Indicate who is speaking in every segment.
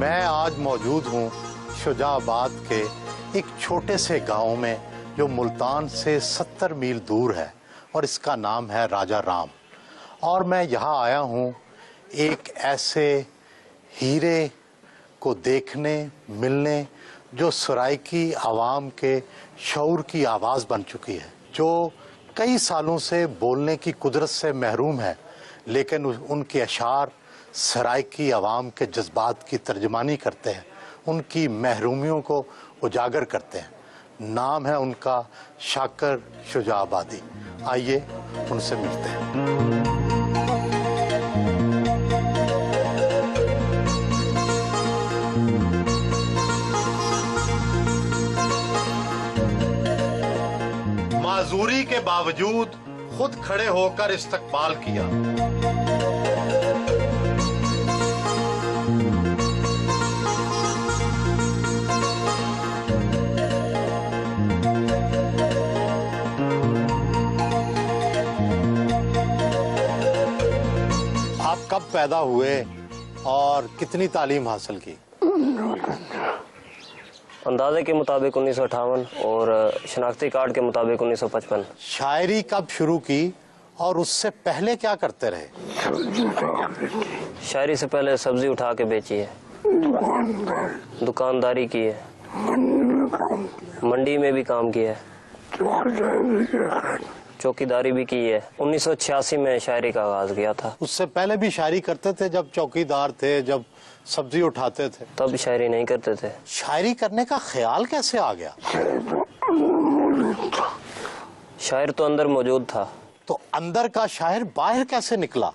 Speaker 1: मैं आज मौजूद हूँ शुजाबाद के एक छोटे से गांव में जो मुल्तान से 70 मील दूर है और इसका नाम है राजा राम। और मैं यहाँ आया हूँ एक ऐसे हीरे को देखने मिलने जो सराइकी आवाम के शऊर की आवाज़ बन चुकी है, जो कई सालों से बोलने की कुदरत से महरूम है, लेकिन उनके अशार सराइकी आवाम के जज्बात की तर्जमानी करते हैं, उनकी महरूमियों को उजागर करते हैं। नाम है उनका शाकर शुजाबादी। आइए उनसे मिलते हैं। माजूरी के बावजूद खुद खड़े होकर इस्तकबाल किया। आप कब पैदा हुए और कितनी तालीम हासिल की?
Speaker 2: अंदाजे के मुताबिक 1958 और शनाख्ती कार्ड के मुताबिक 1955।
Speaker 1: शायरी कब शुरू की और उससे पहले क्या करते रहे?
Speaker 2: शायरी से पहले सब्जी उठा के बेची है, दुकानदारी की है, मंडी में भी काम किया है, चौकीदारी भी की है। 1986 में शायरी का आगाज किया था।
Speaker 1: उससे पहले भी शायरी करते थे? जब चौकीदार थे, जब सब्जी उठाते थे,
Speaker 2: तब शायरी नहीं करते थे।
Speaker 1: शायरी करने का ख्याल कैसे आ गया?
Speaker 2: शायर तो अंदर मौजूद था।
Speaker 1: तो अंदर का शायर बाहर कैसे निकला?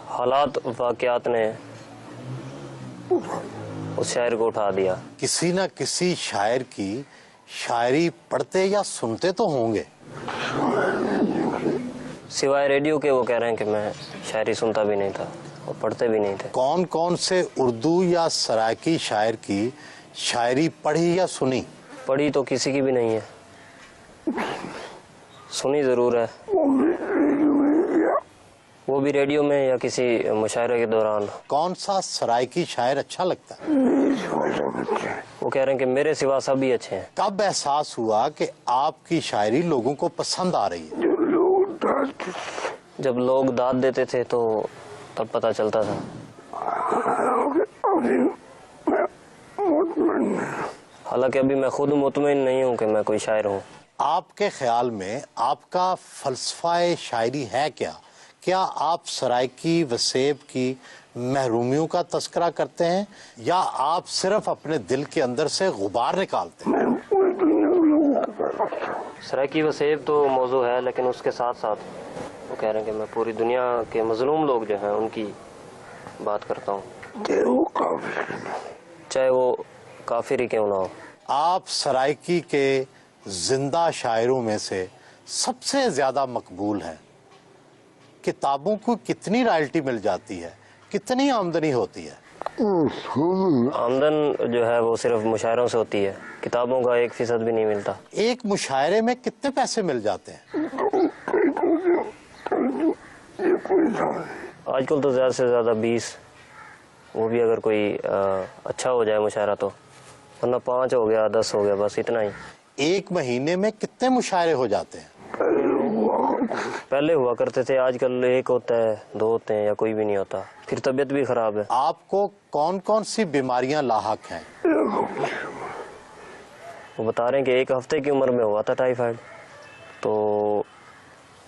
Speaker 2: हालात वाकयात ने उस शायर को उठा दिया।
Speaker 1: किसी न किसी शायर की शायरी पढ़ते या सुनते तो होंगे।
Speaker 2: सिवाय रेडियो के वो कह रहे हैं कि मैं शायरी सुनता भी नहीं था और पढ़ते भी नहीं थे।
Speaker 1: कौन कौन से उर्दू या सराइकी शायर की शायरी पढ़ी या सुनी?
Speaker 2: पढ़ी तो किसी की भी नहीं है, सुनी जरूर है, वो भी रेडियो में या किसी मुशायरे के दौरान।
Speaker 1: कौन सा सराइकी शायर अच्छा लगता है?
Speaker 2: वो कह रहे हैं कि मेरे सिवा सभी अच्छे हैं।
Speaker 1: कब एहसास हुआ कि आपकी शायरी लोगों को पसंद आ रही है?
Speaker 2: जब लोग दाद देते थे तो तब पता चलता था। हालांकि अभी मैं खुद मुतमईन नहीं हूँ कि मैं कोई शायर हूँ।
Speaker 1: आपके ख्याल में आपका फलसफा शायरी है क्या? क्या आप सराइकी वसेब की महरूमियों का तस्करा करते हैं या आप सिर्फ अपने दिल के अंदर से गुबार निकालते हैं?
Speaker 2: सराइकी वसेब तो मौजू है, लेकिन उसके साथ साथ वो कह रहे हैं कि मैं पूरी दुनिया के मजलूम लोग जो हैं उनकी बात करता हूँ, चाहे वो काफिर ही क्यों ना हो।
Speaker 1: आप सराइकी के जिंदा शायरों में से सबसे ज्यादा मकबूल हैं। किताबों को कितनी रॉयल्टी मिल जाती है, कितनी आमदनी होती है?
Speaker 2: आमदन जो है वो सिर्फ मुशायरों से होती है, किताबों का 1% भी नहीं मिलता।
Speaker 1: एक मुशायरे में कितने पैसे मिल जाते हैं?
Speaker 2: आजकल तो ज़्यादा से ज़्यादा 20, वो भी अगर कोई अच्छा हो जाए मुशायरा तो, वरना 5 हो गया, 10 हो गया, बस इतना ही।
Speaker 1: एक महीने में कितने मुशायरे हो जाते हैं?
Speaker 2: पहले हुआ करते थे, आजकल एक होता है, दो होते हैं या कोई भी नहीं होता, फिर तबीयत भी खराब है।
Speaker 1: आपको कौन कौन सी बीमारियां लाहक हैं?
Speaker 2: वो बता रहे हैं कि 1 हफ्ते की उम्र में हुआ था टाइफाइड, तो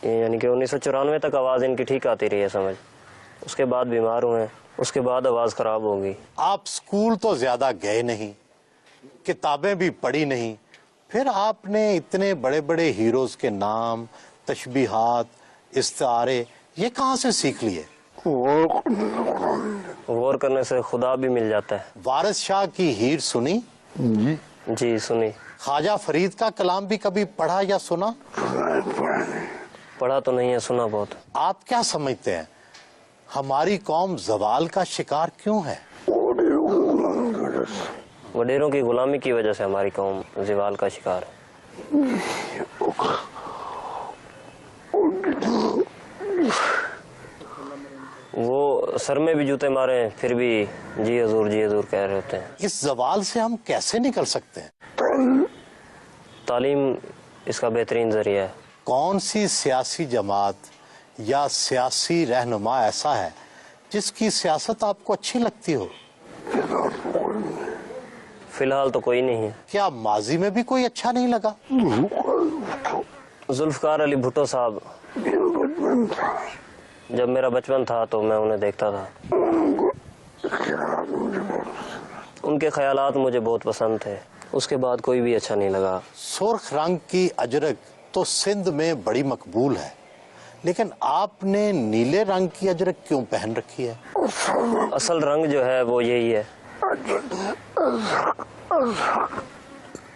Speaker 2: यानी कि 1994 तक आवाज़ इनकी ठीक आती रही है समझ। उसके बाद बीमार हुए, उसके बाद आवाज़ ख़राब हो गई।
Speaker 1: आप स्कूल तो ज़्यादा गए नहीं, किताबें भी पढ़ी नहीं, फिर आपने इतने बड़े बड़े हीरोज़ के नाम, तशबीहात, इस्तारे ये कहाँ से सीख लिए?
Speaker 2: गौर करने से खुदा भी मिल जाता है।
Speaker 1: वारिस शाह की हीर सुनी?
Speaker 2: जी सुनी।
Speaker 1: ख्वाजा फरीद का कलाम भी कभी पढ़ा या सुना?
Speaker 2: पढ़ा तो नहीं है, सुना बहुत।
Speaker 1: आप क्या समझते हैं हमारी कौम जवाल का शिकार क्यों है?
Speaker 2: वडेरों की गुलामी की वजह से हमारी कौम जवाल का शिकार है। वो सर में भी जूते मारे फिर भी जी हजूर कह रहे होते हैं।
Speaker 1: इस जवाल से हम कैसे निकल सकते हैं?
Speaker 2: तालीम इसका बेहतरीन जरिया है।
Speaker 1: कौन सी सियासी जमात या सियासी रहनुमा ऐसा है जिसकी सियासत आपको अच्छी लगती हो?
Speaker 2: फिलहाल तो कोई नहीं है।
Speaker 1: क्या माजी में भी कोई अच्छा नहीं लगा?
Speaker 2: जुल्फकार अली भुट्टो साहब, जब मेरा बचपन था तो मैं उन्हें देखता था, उनके ख्यालात मुझे बहुत पसंद थे। उसके बाद कोई भी अच्छा नहीं लगा।
Speaker 1: सुर्ख रंग की अजरक तो सिंध में बड़ी मकबूल है, लेकिन आपने नीले रंग की अजरक क्यों पहन रखी है?
Speaker 2: असल रंग जो है वो यही है,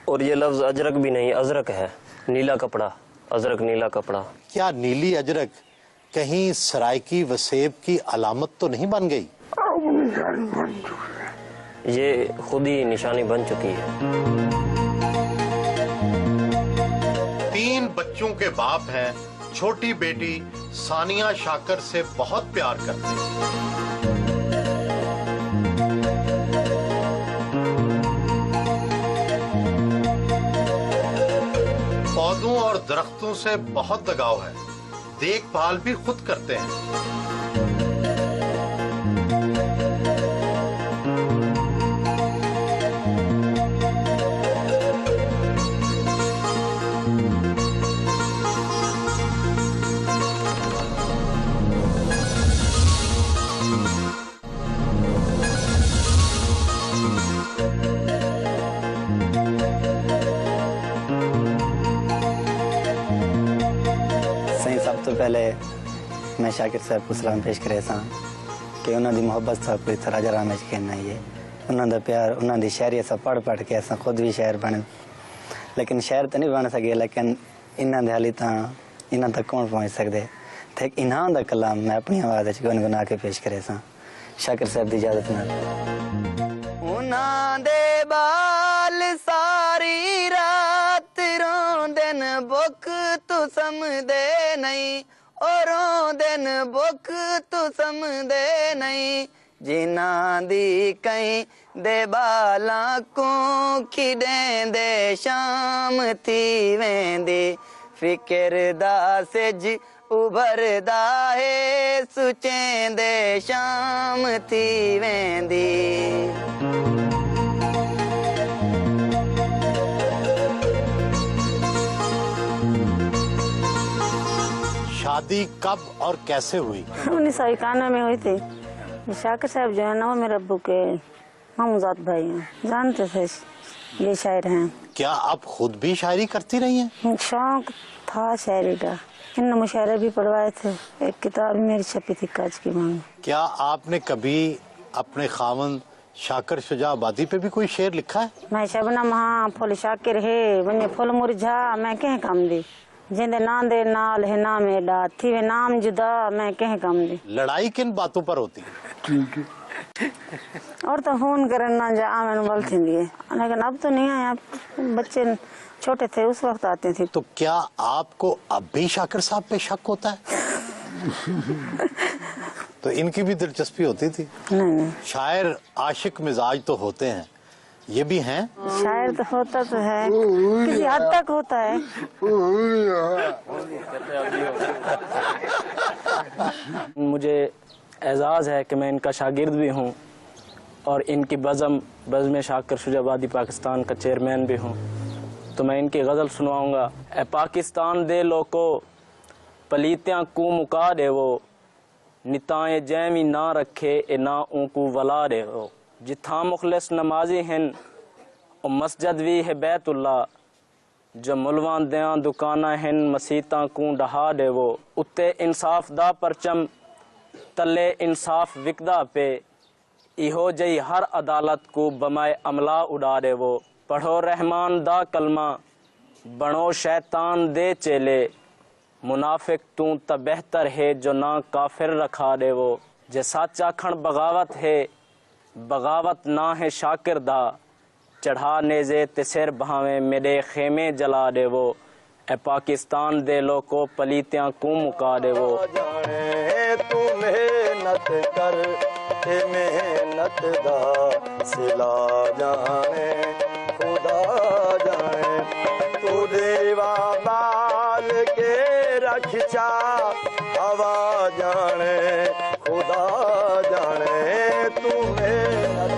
Speaker 2: और ये लफ्ज अजरक भी नहीं, अजरक है, नीला कपड़ा, अजरक नीला कपड़ा।
Speaker 1: क्या नीली अजरक कहीं सराइकी वसेब की अलामत तो नहीं बन गई?
Speaker 2: ये खुद ही निशानी बन चुकी है।
Speaker 1: 3 बच्चों के बाप हैं, छोटी बेटी सानिया शाकर से बहुत प्यार करते हैं। पौधों और दरख्तों से बहुत लगाव है, देखभाल भी खुद करते हैं।
Speaker 3: सब तो पहले मैं शाकिर साहब को सलाम पेश करे सा कि उन्होंने मोहब्बत साहब को इतना राजा राम कहना ही है, उन्होंने प्यार, उन्होंने शायरी अस पढ़ के अस खुद भी शायर बने, लेकिन शायर तो नहीं बन सके, लेकिन इन्होंने हाली इन्हों तक कौन पहुँच सकते थे। इन्हों का कलाम मैं अपनी आवाज़ गुनगुना के पेश करे सा शाकिर साहब की इजाजत नाल। उन्हां दे बाल सारी रात रोंदे न बुक तू समझदे नहीं, और रोंदे न बुक तू समझदे नहीं, जिन्हां दी कहीं दे बालां को खिडेंदे शाम थी वेंदी, फिक्र दा सिज उभरदा है सुचेंदे शाम थी वेंदी।
Speaker 1: शादी कब और कैसे हुई?
Speaker 4: 1991 में हुई थी। शाकिर साहब जो है ना वो मेरे अब्बू के मामूजात भाई हैं, जानते थे, ये शायर हैं।
Speaker 1: क्या आप खुद भी शायरी करती रही हैं?
Speaker 4: शौक था शायरी का, इन मुशायरे भी पढ़वाए थे, एक किताब मेरी छपी थी काज की मांग।
Speaker 1: क्या आपने कभी अपने खावन शाकिर शुजाबादी पे भी कोई शेर लिखा है?
Speaker 4: मैं शबनम महा फुल शाकिर है वने फुल मुरझा मैं कह काम दी, जिंदे नांदे नाल है नाम एडा थी वे नाम जुदा मैं कह काम दी।
Speaker 1: लड़ाई किन बातों पर होती है?
Speaker 4: और तो फोन करना जा आमन बोल थी, लेकिन अब तो नहीं आया, बच्चे छोटे थे उस वक्त आते थे।
Speaker 1: तो क्या आपको अब भी शाकिर साहब पे शक होता है? तो इनकी भी दिलचस्पी होती थी?
Speaker 4: नहीं।
Speaker 1: शायर आशिक मिजाज तो होते हैं, ये भी हैं?
Speaker 4: शायर तो होता तो है, किसी हद तक होता है।
Speaker 5: मुझे एजाज़ है कि मैं इनका शागिर्द भी हूँ और इनकी बज़्म शाकिर शुजाबादी पाकिस्तान का चेयरमैन भी हूँ। तो मैं इनकी गज़ल सुनवाऊँगा। ए पाकिस्तान दे लोको पलीतियाँ कू मुका दे वो, निताए जैमी ना रखे ए ना ऊँकू वला दे वो। जिथा मुखलिस नमाजी हैं और मस्जिद भी है बैतुल्ला, जो मुलवान दियाँ दुकाना हैं मसीता कू डहा दे वो। उत्ते इंसाफ दा परचम तले इंसाफ विकदा पे, इहो जई हर अदालत को बमाए अमला उड़ा दे वो। पढ़ो रहमान दा कलमा बनो शैतान दे चेले, मुनाफिक तू त बेहतर है जो ना काफिर रखा दे वो। जे साचा खण बगावत है बगावत ना है शाकिर दा, चढ़ा नेजे तिसर भावे मेरे खेमे जला दे वो। ए पाकिस्तान दे लोको पलीतियाँ कू मुका दे वो।
Speaker 6: जाने तू मेहनत कर ते मेहनत दा सिला जाने खुदा जाने, तू देवा बाल के रक्षा हवा जाने खुदा जाने, तू मेहनत।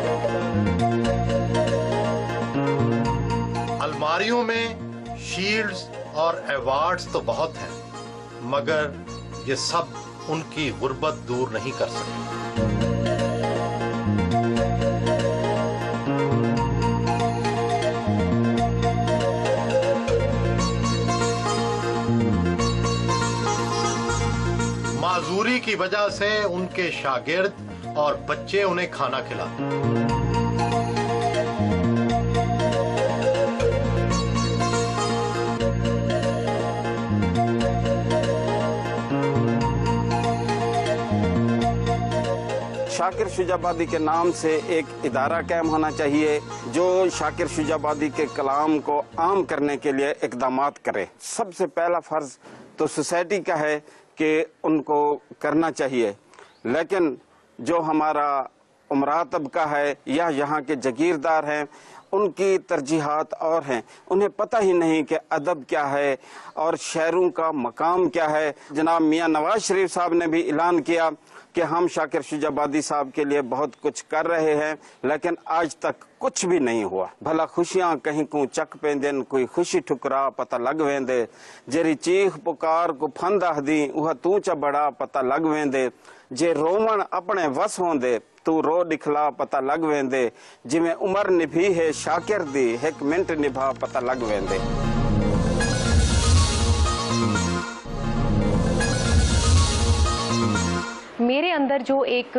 Speaker 1: अलमारियों में शील्ड्स और अवार्ड्स तो बहुत हैं, मगर ये सब उनकी गुर्बत दूर नहीं कर सकते। माजूरी की वजह से उनके शागिर्द और बच्चे उन्हें खाना खिलाते।
Speaker 7: शाकिर शुजाबादी के नाम से एक इदारा कायम होना चाहिए जो शाकिर शुजाबादी के कलाम को आम करने के लिए इक़दामात करे। सबसे पहला फ़र्ज़ तो सोसाइटी का है कि उनको करना चाहिए, लेकिन जो हमारा उमरा तबका है या यहाँ के जागीरदार हैं उनकी तरजीहात और हैं, उन्हें पता ही नहीं कि अदब क्या है और शायरों का मकाम क्या है। जनाब मियाँ नवाज शरीफ साहब ने भी ऐलान किया कि हम शाकिर शुजाबादी साहब के लिए बहुत कुछ कर रहे हैं, लेकिन आज तक कुछ भी नहीं हुआ। भला खुशियां कहीं को चक पेंदन, कोई खुशी ठुकरा पता लग वेंदे, जेरी चीख पुकार को फंद आखदी वह तू च बड़ा पता लग वेंदे, जे रोवण अपने वस होंदे तू रो दिखला पता लग वेंदे, जिमें उमर निभी है शाकिर दी एक मिनट निभा पता लग वेंदे।
Speaker 8: मेरे अंदर जो एक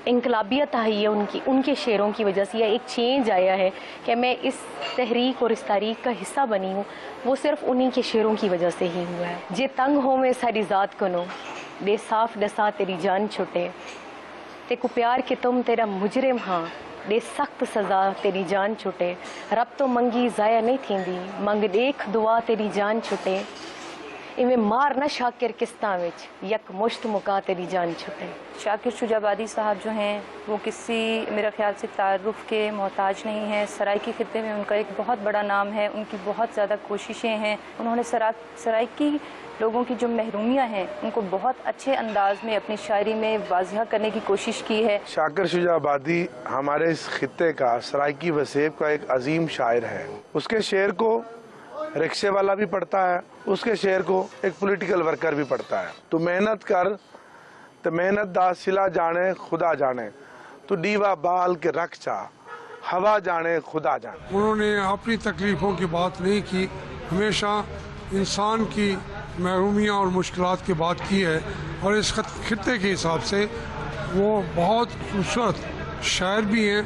Speaker 8: इनकलाबियत आई है उनके शेरों की वजह से, या एक चेंज आया है कि मैं इस तहरीक और इस तारीख का हिस्सा बनी हूँ, वो सिर्फ उन्हीं के शेरों की वजह से ही हुआ है। जे तंग हो में सारी ज़ात कनो, दे साफ डसा तेरी जान छुटे, ते को प्यार के तुम तेरा मुजरिम हाँ, दे सख्त सज़ा तेरी जान छुटे, रब तो मंगी ज़ाया नहीं थींदी, मंग देख दुआ तेरी जान छुटे, इवें मार न शाकिर किस्तां विच यक मुश्त मुका तेरी जान छुटे।
Speaker 9: शाकिर शुजाबादी साहब जो हैं वो किसी मेरा ख्याल से तारुफ के मोहताज नहीं हैं। सराइकी खित्ते में उनका एक बहुत बड़ा नाम है, उनकी बहुत ज़्यादा कोशिशें हैं। उन्होंने सराइकी लोगों की जो महरूमियाँ हैं उनको बहुत अच्छे अंदाज में अपनी शायरी में वाज़ह करने की कोशिश की है।
Speaker 10: शाकिर शुजाबादी हमारे इस खित्ते का, सराइकी वसेब का एक अजीम शायर है। उसके शेर को रिक्शे वाला भी पढ़ता है, उसके शेर को एक पॉलिटिकल वर्कर भी पढ़ता है। तो मेहनत कर तो मेहनत दा सिला जाने खुदा जाने, तो दीवा बाल के रख चा हवा जाने खुदा जाने।
Speaker 11: उन्होंने अपनी तकलीफ़ों की बात नहीं की, हमेशा इंसान की महरूमियाँ और मुश्किलात की बात की है। और इस खित्ते के हिसाब से वो बहुत खूबसूरत शायर भी हैं,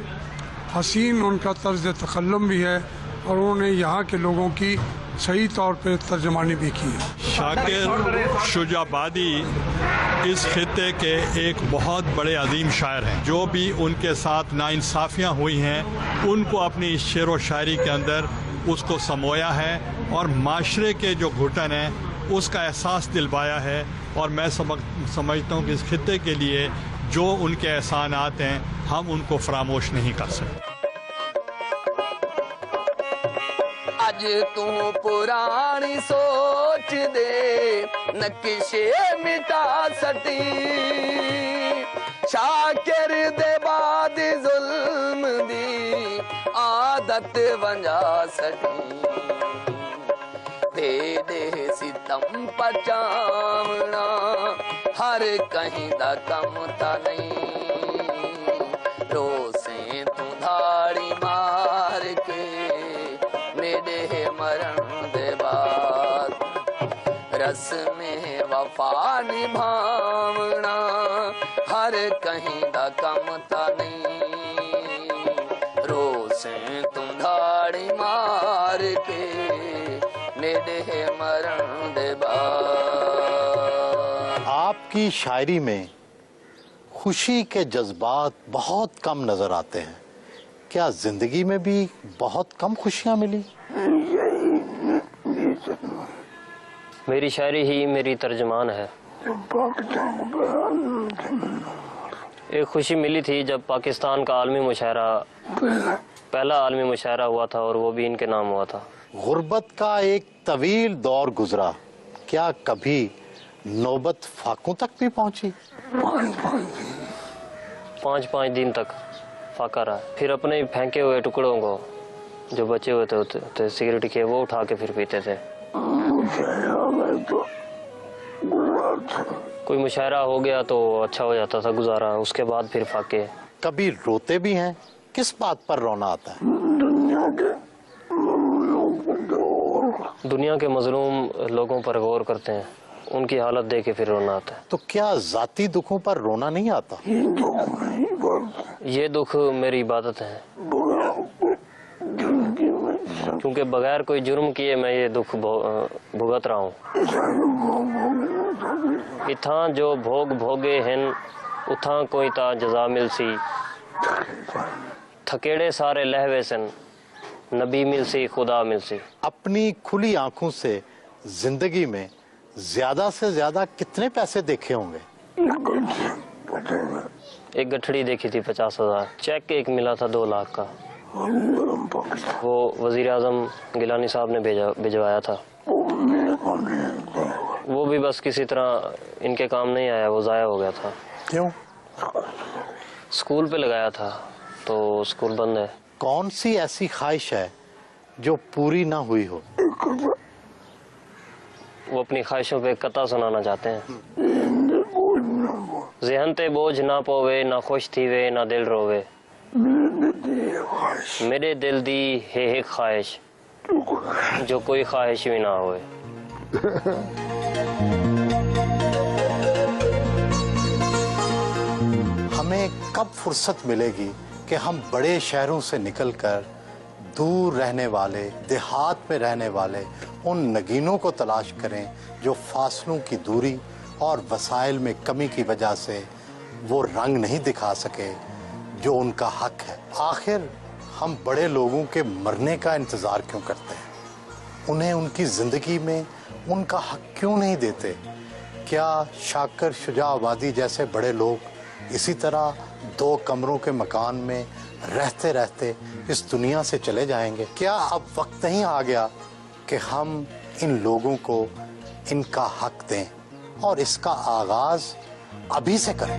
Speaker 11: हसीन उनका तर्ज तकल्लुम भी है, और उन्होंने यहाँ के लोगों की सही तौर पे तर्जमानी भी की है।
Speaker 12: शाकिर शुजाबादी इस खित्ते के एक बहुत बड़े अजीम शायर हैं। जो भी उनके साथ नाइंसाफ़ियाँ हुई हैं उनको अपनी शेर व शायरी के अंदर उसको समोया है और माशरे के जो घुटन हैं उसका एहसास दिलवाया है। और मैं समझता हूँ कि इस खित्ते के लिए जो उनके एहसानात हैं हम उनको फरामोश नहीं कर सकते।
Speaker 13: अज तू पुरानी सोच दे नक्शे मिटा सटी शाकिर दे बाद जुल्म दी आदत वंजा सटी दे दे सितम पचावना हर कहीं दा कम ता नहीं रोसे तू धाड़ी मार के मेरे मरण दे बाद रस में वफा निभावना हर कहीं दा कम ता नहीं रोसे तू धाड़ी मार के मेरे मरण दे बाद।
Speaker 1: आपकी शायरी में खुशी के जज्बात बहुत कम नजर आते हैं। क्या जिंदगी में भी बहुत कम खुशियां मिली?
Speaker 2: मेरी शायरी ही मेरी तर्जमान है। एक खुशी मिली थी जब पाकिस्तान का आलमी मुशायरा, पहला आलमी मुशायरा हुआ था और वो भी इनके नाम हुआ था।
Speaker 1: गुर्बत का एक तवील दौर गुजरा, क्या कभी नौबत फाकों तक भी पहुंची?
Speaker 2: 5 दिन तक फाका रहा। फिर अपने फेंके हुए टुकड़ों को जो बचे हुए थे सिगरेट के, वो उठा के फिर पीते थे। कोई मुशायरा हो गया तो अच्छा हो जाता था गुजारा, उसके बाद फिर फाके।
Speaker 1: कभी रोते भी हैं? किस बात पर रोना आता है?
Speaker 2: दुनिया के मजलूम लोगों पर गौर करते हैं, उनकी हालत देख के फिर रोना आता है।
Speaker 1: तो क्या जाती दुखों पर रोना नहीं आता?
Speaker 2: ये दुख मेरी इबादत है, क्योंकि बगैर कोई जुर्म किए मैं ये दुख भुगत रहा हूँ। इथां जो भोग भोगे हैं उथां कोई ता जजा मिलसी, थकेड़े सारे लहवे सन नबी मिलसी खुदा मिलसी।
Speaker 1: अपनी खुली आंखों से जिंदगी में ज्यादा से ज्यादा कितने पैसे देखे होंगे?
Speaker 2: एक गठड़ी देखी थी 50,000। चेक एक मिला था 2 लाख का, वो वजीर आजम गिलानी साहब ने भिजवाया था। वो भी बस किसी तरह इनके काम नहीं आया, वो जाया हो गया था।
Speaker 1: क्यों?
Speaker 2: स्कूल पे लगाया था तो स्कूल बंद है।
Speaker 1: कौन सी ऐसी ख्वाहिश है जो पूरी ना हुई हो?
Speaker 2: वो अपनी ख्वाहिशों पे कता सुनाना चाहते हैं। ज़हन ते बोझ ना पोवे, ना खुश थी वे, ना दिल रोवे, मेरे दिल दी है ख्वाहिश जो कोई ख्वाहिश भी ना होए।
Speaker 1: हमें कब फुर्सत मिलेगी कि हम बड़े शहरों से निकलकर दूर रहने वाले, देहात में रहने वाले उन नगीनों को तलाश करें जो फासलों की दूरी और वसाइल में कमी की वजह से वो रंग नहीं दिखा सके जो उनका हक है। आखिर हम बड़े लोगों के मरने का इंतज़ार क्यों करते हैं? उन्हें उनकी ज़िंदगी में उनका हक क्यों नहीं देते? क्या शाकिर शुजा आबादी जैसे बड़े लोग इसी तरह 2 कमरों के मकान में रहते रहते इस दुनिया से चले जाएंगे? क्या अब वक्त नहीं आ गया कि हम इन लोगों को इनका हक दें और इसका आगाज अभी से करें?